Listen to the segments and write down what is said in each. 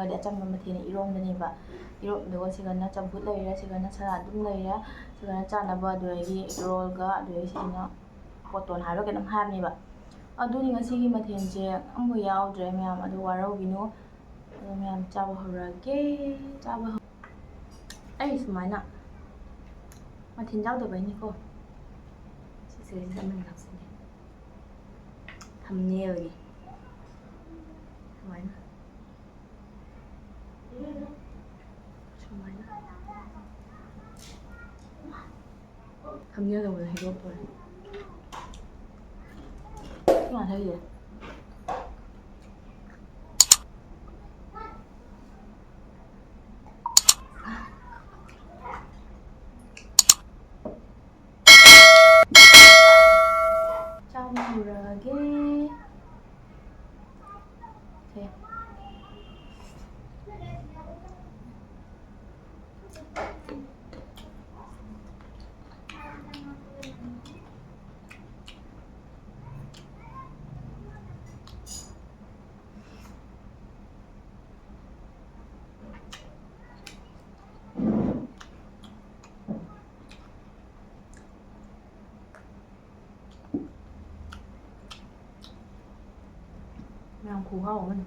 ꯍꯥꯏꯔꯒꯗꯤ ꯑꯆꯝꯕ ꯃꯊꯦꯜ ꯏꯔꯣꯝꯕꯅꯦꯕ ꯑꯗꯨꯒ ꯁꯤꯒꯅ ꯆꯝꯐꯨꯠ ꯂꯩꯔꯦ, ꯁꯤꯒꯅ ꯁꯂꯥꯗ ꯑꯗꯨꯝ ꯂꯩꯔꯦ, ꯁꯤꯒꯅ ꯆꯥꯅꯕ ꯑꯗꯨꯗꯒꯤ ꯔꯣꯜꯒ ꯑꯗꯨꯗꯒꯤ ꯁꯤꯁꯤꯅ ꯄꯣꯇꯣꯟ ꯍꯥꯏꯕ ꯀꯩꯅꯣꯝ ꯍꯥꯏꯕꯅꯦꯕ. ꯑꯗꯨꯅꯤ ꯉꯁꯤꯒꯤ ꯃꯊꯦꯜꯁꯦ ꯑꯃꯐꯥꯎ ꯌꯥꯎꯗ꯭ꯔꯦ ꯃꯌꯥꯝ, ꯑꯗꯨ ꯋꯥꯔꯧꯕꯤꯅꯨ. ꯑꯗꯣ ꯃꯌꯥꯝ ꯆꯥꯕ ꯍꯧꯔꯒꯦ. ꯑꯩ ꯁꯨꯃꯥꯏꯅ ꯃꯊꯦꯜ ꯌꯥꯎꯗꯕꯩꯅꯤꯀꯣ. ꯁꯤꯁꯤꯗ ꯑꯃ ꯍꯥꯞꯆꯤꯟꯒꯦ ꯊꯝꯅꯦꯜꯒꯤ ꯁꯨꯃꯥꯏꯅ ꯊꯝꯅꯦꯜ ꯇꯧꯕꯗ ꯍꯩꯗꯣꯛꯇꯣꯔꯦ. ꯁꯤ ꯉꯥꯊꯩꯁꯦ ꯆꯥꯕ ꯍꯧꯔꯒꯦ. ꯃꯌꯥꯝ ꯈꯨꯍꯥꯎ ꯑꯃꯅꯤ.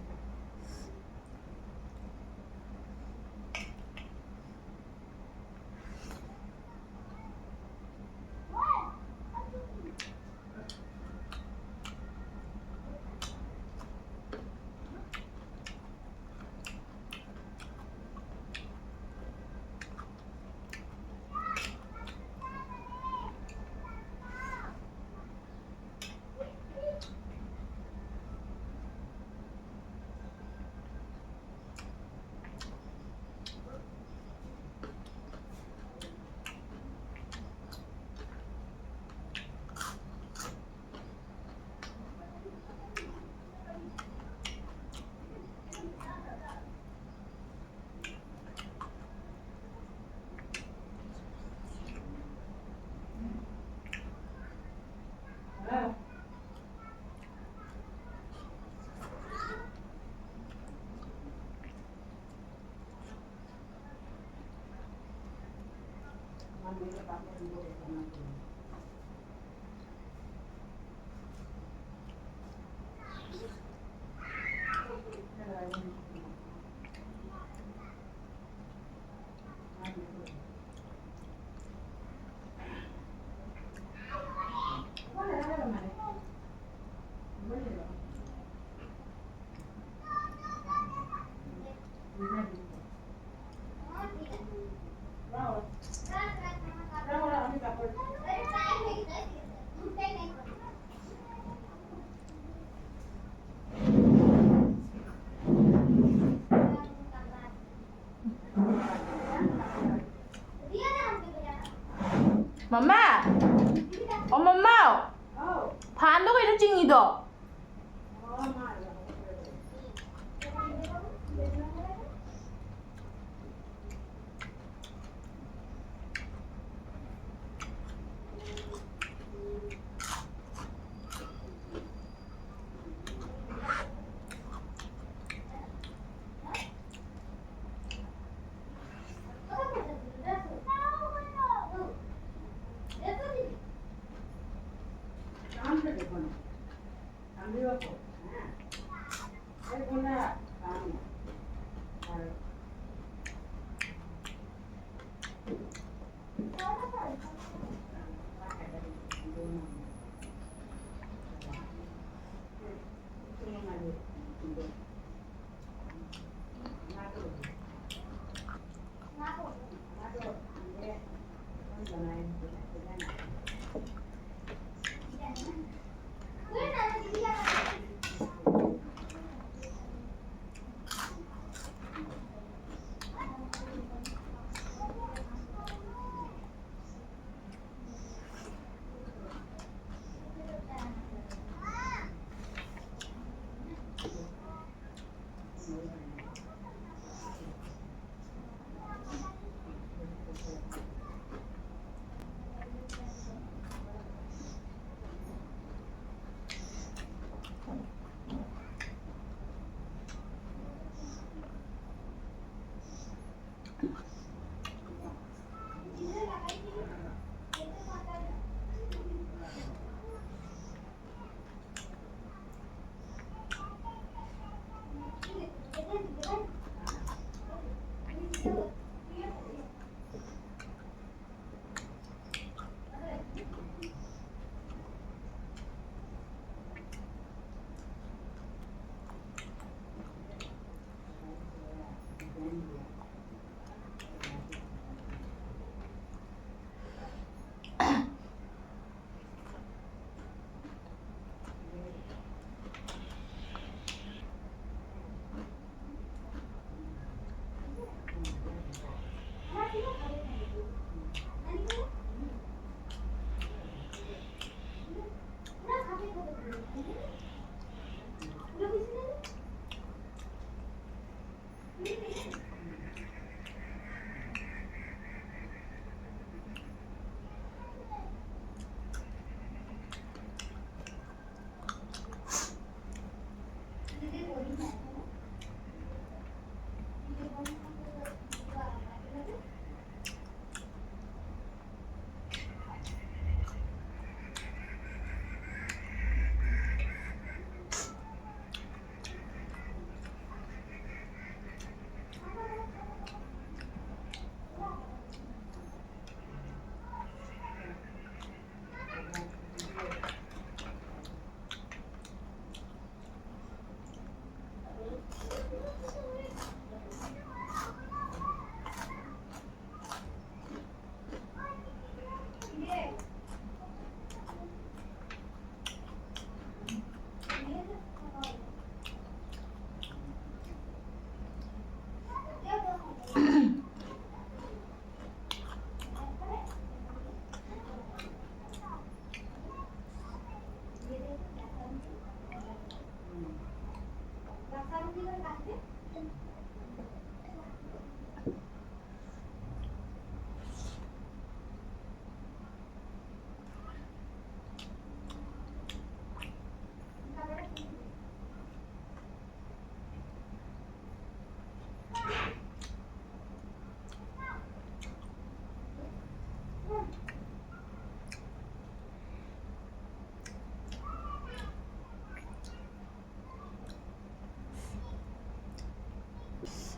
ꯃꯃꯥ! ꯑꯣ ꯃꯃꯥ! ꯐꯥꯟꯗꯣ ꯀꯩꯅꯣ ꯆꯤꯡꯉꯤꯗꯣ?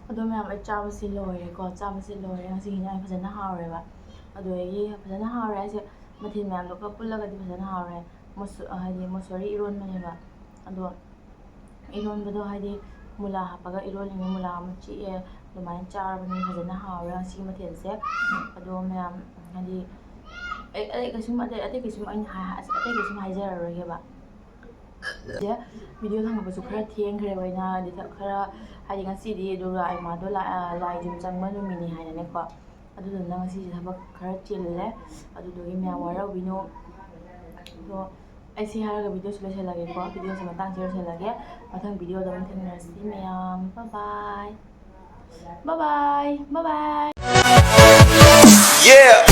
ꯑꯗꯣ ꯃꯌꯥꯝ ꯑꯩ ꯆꯥꯕꯁꯤ ꯂꯣꯏꯔꯦꯀꯣ, ꯉꯁꯤꯒꯤ ꯏꯟꯖꯥꯡ ꯐꯖꯅ ꯍꯥꯎꯔꯦꯕ. ꯑꯗꯨꯗꯒꯤ ꯐꯖꯅ ꯍꯥꯎꯔꯦ ꯍꯥꯏꯁꯦ ꯃꯊꯦꯜ ꯃꯌꯥꯝꯗꯨꯒ ꯄꯨꯜꯂꯒꯗꯤ ꯐꯖꯅ ꯍꯥꯎꯔꯦ. ꯍꯥꯏꯗꯤ ꯃꯨꯁꯣꯔꯤ ꯏꯔꯣꯟꯕꯅꯦꯕ. ꯑꯗꯣ ꯏꯔꯣꯟꯕꯗꯣ ꯍꯥꯏꯗꯤ ꯃꯨꯂꯥ ꯍꯥꯞꯄꯒ ꯏꯔꯣꯜꯂꯤꯅꯦ, ꯃꯨꯂꯥ ꯑꯃ ꯆꯤꯛꯑꯦ, ꯑꯗꯨꯃꯥꯏꯅ ꯆꯥꯔꯕꯅꯤꯅ ꯐꯖꯅ ꯍꯥꯎꯔꯦ ꯉꯁꯤꯒꯤ ꯃꯊꯦꯜꯁꯦ. ꯑꯗꯣ ꯃꯌꯥꯝ ꯍꯥꯏꯗꯤ ꯑꯇꯩ ꯀꯩꯁꯨꯝ ꯍꯥꯏꯖꯔꯔꯣꯏꯒꯦꯕ. ꯚꯤꯗꯤꯑꯣ ꯊꯥꯡꯒꯠꯄꯁꯨ ꯈꯔ ꯊꯦꯡꯈ꯭ꯔꯦꯕ ꯑꯩꯅ, ꯍꯥꯏꯗꯤ ꯈꯔ ꯍꯥꯏꯗꯤ ꯉꯁꯤꯗꯤ ꯗꯨꯔꯒꯥ ꯏꯃꯥꯗꯣ ꯂꯥꯏꯖꯨꯝ ꯆꯪꯕ ꯅꯨꯃꯤꯠꯅꯤ ꯍꯥꯏꯅꯅꯦꯀꯣ. ꯑꯗꯨꯗꯨꯅ ꯉꯁꯤꯁꯦ ꯊꯕꯛ ꯈꯔ ꯆꯤꯜꯂꯦ. ꯑꯗꯨꯗꯨꯒꯤ ꯃꯌꯥꯝ ꯋꯥꯔꯧꯕꯤꯅꯨ. ꯑꯗꯣ ꯑꯩ ꯁꯤ ꯍꯥꯏꯔꯒ ꯚꯤꯗꯤꯑꯣꯁꯨ ꯂꯣꯏꯁꯤꯜꯂꯒꯦꯀꯣ. ꯚꯤꯗꯤꯑꯣꯁꯦ ꯃꯇꯥꯡꯁꯤ ꯂꯣꯏꯁꯤꯜꯂꯒꯦ. ꯃꯊꯪ ꯚꯤꯗꯤꯑꯣꯗ ꯑꯃꯨꯛ ꯊꯦꯡꯅꯔꯁꯤ ꯃꯌꯥꯝ. ꯕꯥꯏ ꯕꯥꯏ. ꯕꯥꯏ ꯕꯥꯏ. ꯕꯥꯏ ꯕꯥꯏ. Yeah.